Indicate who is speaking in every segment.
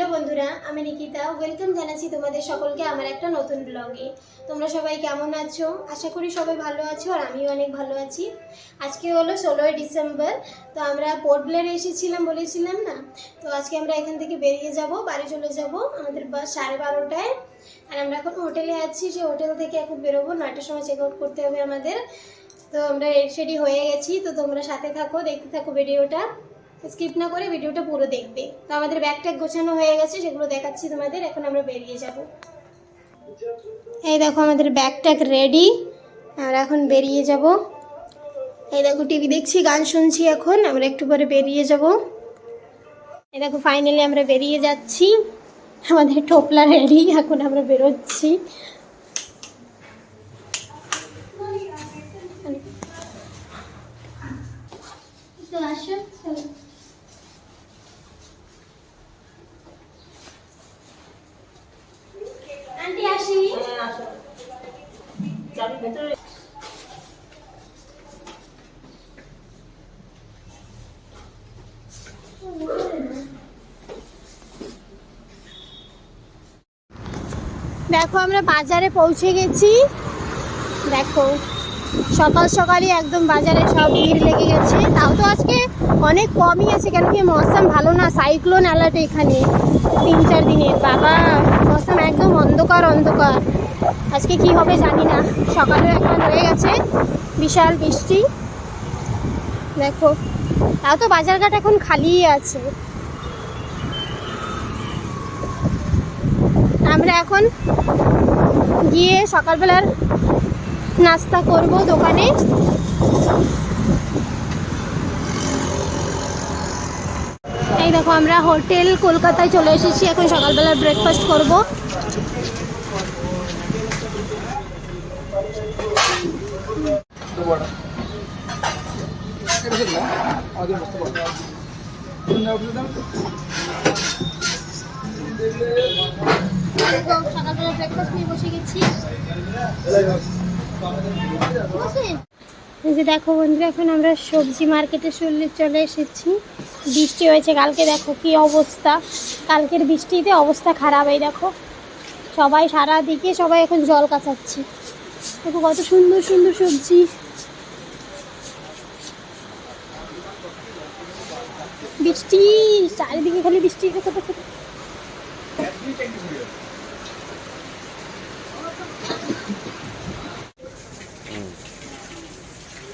Speaker 1: Hello বন্ধুরা, আমি Nikita. Welcome জানাচ্ছি তোমাদের সকলকে আমার একটা নতুন ব্লগে। তোমরা সবাই কেমন আছো? আশা করি সবাই ভালো আছো, আর আমিও অনেক ভালো আছি। আজকে হলো 16ই ডিসেম্বর। তো আমরা পোর্ট ব্লেয়ারে এসেছিলাম, বলেছিলাম না? তো আজকে আমরা এখান থেকে বেরিয়ে যাব, বাড়ি চলে যাব। আমাদের বাস 12:30টায়। আর আমরা এখন হোটেলে আছি, সেই হোটেল থেকে এখন বেরোবো। 9টার সময় চেক আউট করতে হবে আমাদের। তো আমরা রেডি হয়ে গেছি। তো তোমরা সাথে থাকো, দেখতে থাকো ভিডিওটা, স্কিপ না করে ভিডিওটা পুরো দেখবে। তো আমাদের ব্যাগ ট্যাগ গোছানো হয়ে গেছে, সেগুলো দেখাচ্ছি তোমাদের। এখন আমরা বেরিয়ে যাব। এই দেখো আমাদের ব্যাগ ট্যাগ রেডি, আমরা এখন বেরিয়ে যাব। এই দেখো টিভি দেখছি, গান শুনছি। এখন আমরা একটু পরে বেরিয়ে যাব। এই দেখো ফাইনালি আমরা বেরিয়ে যাচ্ছি। আমাদের টোপলা রেডি, এখন আমরা বেরোচ্ছি। আন্টি আসি। দেখো আমরা বাজারে পৌঁছে গেছি। দেখো সকাল সকালই একদম বাজারে সব ভিড় লেগে গেছে। তাও তো আজকে অনেক কমই আছে, কেন কি মৌসুম ভালো না, সাইক্লোন অ্যালার্ট এখানে 3-4 দিনের। বাবা মৌসুম একদম অন্ধকার অন্ধকার। আজকে কি হবে জানি না। সকালেও একবার হয়ে গেছে বিশাল বৃষ্টি। দেখো তাও তো বাজারঘাট এখন খালিই আছে। আমরা এখন গিয়ে সকালবেলার নাস্তা করব দোকানে। এই দেখো আমরা হোটেল কলকাতায় চলে এসেছি। এখন সকালবেলার ব্রেকফাস্ট করব। সকালবেলা ব্রেকফাস্ট নিয়ে বসে গেছি। এই যে দেখো বন্ধুরা, এখন আমরা সবজি মার্কেটে চলে এসেছি। বৃষ্টি হয়েছে কালকে, দেখো কি অবস্থা। কালকের বৃষ্টিতে অবস্থা খারাপ। এই দেখো সবাই সারা দিকে সবাই এখন জল কাচাচ্ছে। দেখো কত সুন্দর সুন্দর সবজি। বৃষ্টি চারিদিকে, খালি বৃষ্টি। দেখো দেখো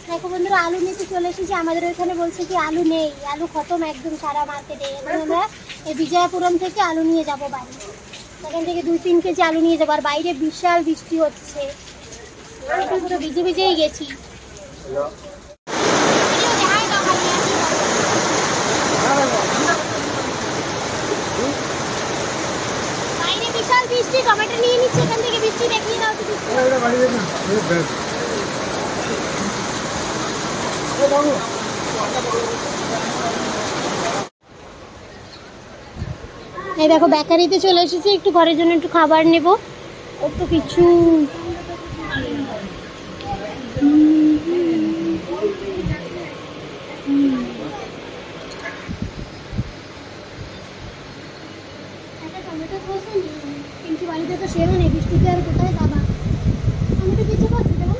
Speaker 1: দেখো বন্ধুরা, আলু নিতে চলে এসেছি। আমাদের ওইখানে বলছে কি আলু নেই, আলু খতম একদম সারা মার্কেটে। এখন আমরা এই বিজয়াপুরম থেকে আলু নিয়ে যাব বাড়ি। এখান থেকে 2-3 কেজি আলু নিয়ে যাবো। আর বাইরে বিশাল বৃষ্টি হচ্ছে, পুরো ভিজে ভিজেই গেছি। বাইরে বিশাল বৃষ্টি, টমেটো নিয়ে নিচ্ছি এখান থেকে। বৃষ্টি দেখিয়ে দাও তো। এই দেখো বেকারিতে চলে এসেছি, একটু ঘরের জন্য একটু খাবার নেব। কত কিছু। টমেটো সস কিন্তু বাড়িতে তো সেরো নেই, বৃষ্টিতে আর কোথায় যাবা। টমেটো কিছু করছে দেবো।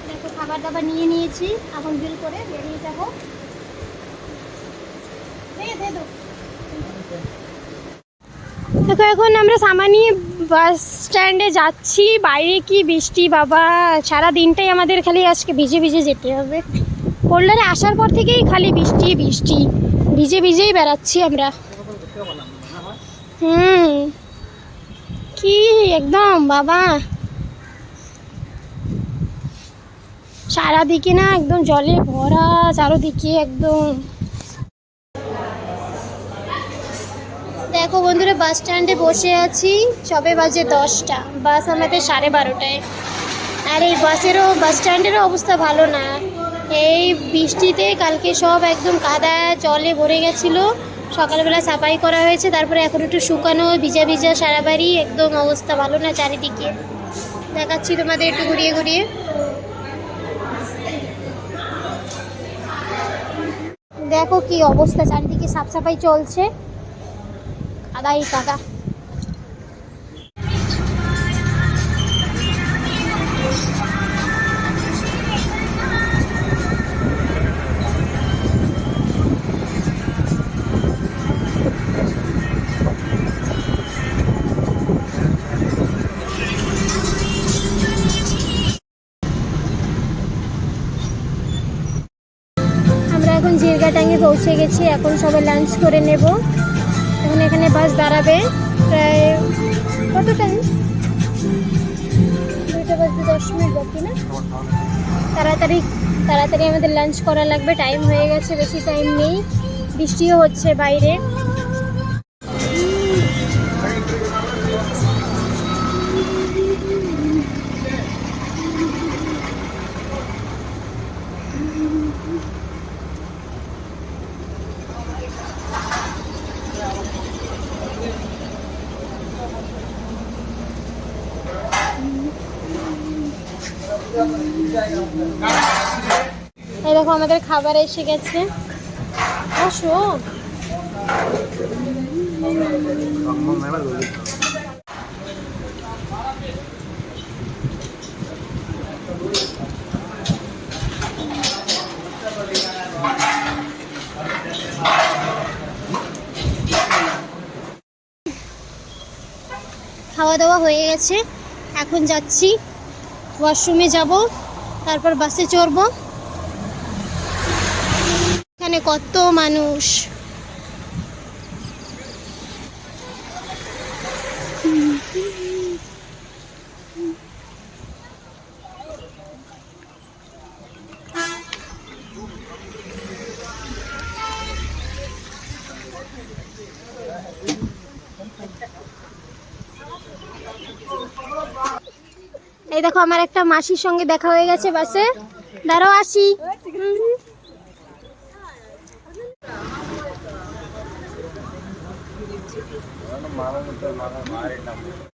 Speaker 1: দেখো খাবার দাবার নিয়ে নিয়েছি, এখন বিল করে বেরিয়ে যাবো। দেখো এখন আমরা সামানি বাস স্ট্যান্ডে যাচ্ছি। বাইরে কি বৃষ্টি বাবা, সারা দিনটাই আমাদের খালি আজকে ভিজে ভিজে যেতে হবে। পোল্ডারে আসার পর থেকেই খালি বৃষ্টি বৃষ্টি, ভিজে ভিজেই বেড়াচ্ছি আমরা। কি একদম বাবা, সারাদিকে না একদম জলে ভরা চারোদিকে একদম। দেখো বন্ধুরা, বাস স্ট্যান্ডে বসে আছি। সবে বাজে 10টা, বাস আমাদের 12:30টায়। আর এই বাস স্ট্যান্ডেরও অবস্থা ভালো না। এই বৃষ্টিতে কালকে সব একদম কাদা জলে ভরে গেছিলো। সকালবেলা সাফাই করা হয়েছে, তারপরে এখন একটু শুকানো, ভিজা ভিজা সারা বাড়ি, একদম অবস্থা ভালো না চারিদিকে। দেখাচ্ছি তোমাদের একটু ঘুরিয়ে ঘুরিয়ে। দেখো কি অবস্থা, চারিদিকে সাফ সাফাই চলছে, কাদাই কাদা। এখন জিরগাটাঙ্গে পৌঁছে গেছি, এখন সবাই লাঞ্চ করে নেব। এখন এখানে বাস দাঁড়াবে প্রায় কত টাইম, 2টা বাজতে 10 মিনিট বাকি না। তাড়াতাড়ি তাড়াতাড়ি আমাদের লাঞ্চ করা লাগবে, টাইম হয়ে গেছে, বেশি টাইম নেই, বৃষ্টিও হচ্ছে বাইরে। এই দেখো আমাদের খাবার এসে গেছে, আসো। খাওয়া দাওয়া হয়ে গেছে, এখন যাচ্ছি ওয়াশরুমে যাব, তারপর বাসে চড়বো। এখানে কত মানুষ, এই দেখো আমার একটা মাসির সঙ্গে দেখা হয়ে গেছে বাসে, দাঁড়াও আসি।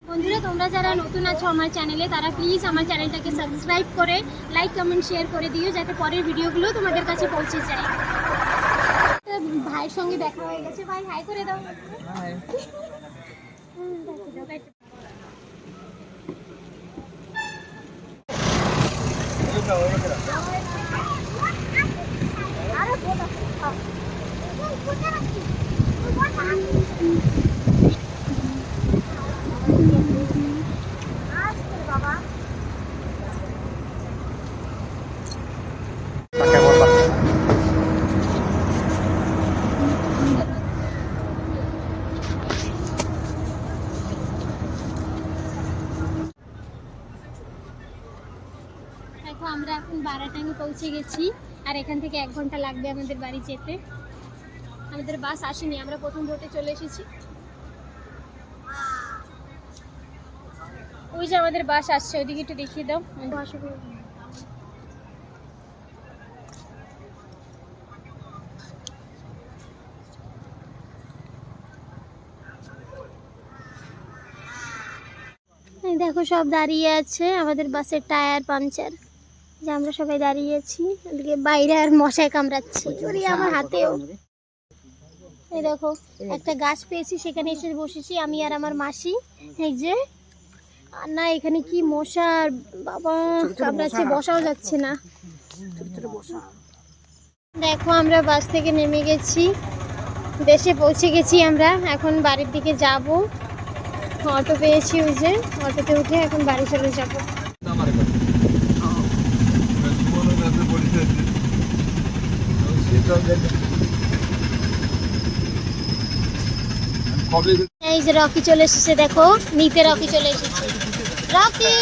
Speaker 1: বন্ধুরা, তোমরা যারা নতুন আছো আমার চ্যানেলে, তারা প্লিজ আমার চ্যানেলটাকে সাবস্ক্রাইব করে লাইক কমেন্ট শেয়ার করে দিও, যাতে পরের ভিডিওগুলো তোমাদের কাছে পৌঁছে যায়। ভাইয়ের সঙ্গে দেখা হয়ে গেছে, ভাই হাই করে দাও। দেখো আমরা এখন বারাটাঙ্গে পৌঁছে গেছি, আর এখান থেকে 1 ঘন্টা লাগবে আমাদের বাড়ি যেতে। আমাদের বাস আসেনি, আমরা প্রথম রোডে চলে এসেছি। ওই যে আমাদের বাস আসছে, ওইদিকে একটু দেখিয়ে দাও। দেখো সব দাঁড়িয়ে আছে, আমাদের বাসের টায়ার পাংচার, যে আমরা সবাই দাঁড়িয়ে আছি। এদিকে বাইরে আর মশায় কামড়াচ্ছে, আমার হাতেও। এই দেখো একটা গাছ পেয়েছি, সেখানে এসে বসেছি আমি আর আমার মাসি। এই যে না, এখানে কি মশা বাবা, কামড়াচ্ছে, বসাও যাচ্ছে না। দেখো আমরা বাস থেকে নেমে গেছি, দেশে পৌঁছে গেছি আমরা, এখন বাড়ির দিকে যাব। অটো পেয়েছি, ওই যে অটোতে উঠে এখন বাড়ি চলে যাব। এই যে রকি চলে এসেছে, দেখো নিতে রকি চলে এসেছে। রকি,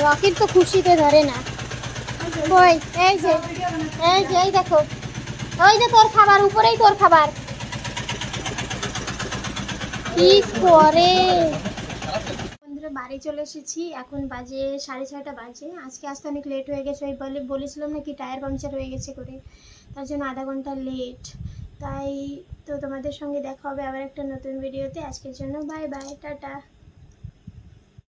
Speaker 1: রকির তো খুশিতে ধরে না। কই, এই যে এই দেখো, ওই যে তোর খাবার, উপরেই তোর খাবার। কি করে বন্ধুরা, বাড়ি চলে এসেছি, এখন বাজে 6:30 বাজে। আজকে আসতে অনেক লেট হয়ে গেছে, ওই বলেছিলাম নাকি টায়ার পাংচার হয়ে গেছে করে, তার জন্য আধা ঘন্টা লেট। তাই তো তোমাদের সঙ্গে দেখা হবে আবার একটা নতুন ভিডিওতে। আজকের জন্য বাই বাই, টাটা।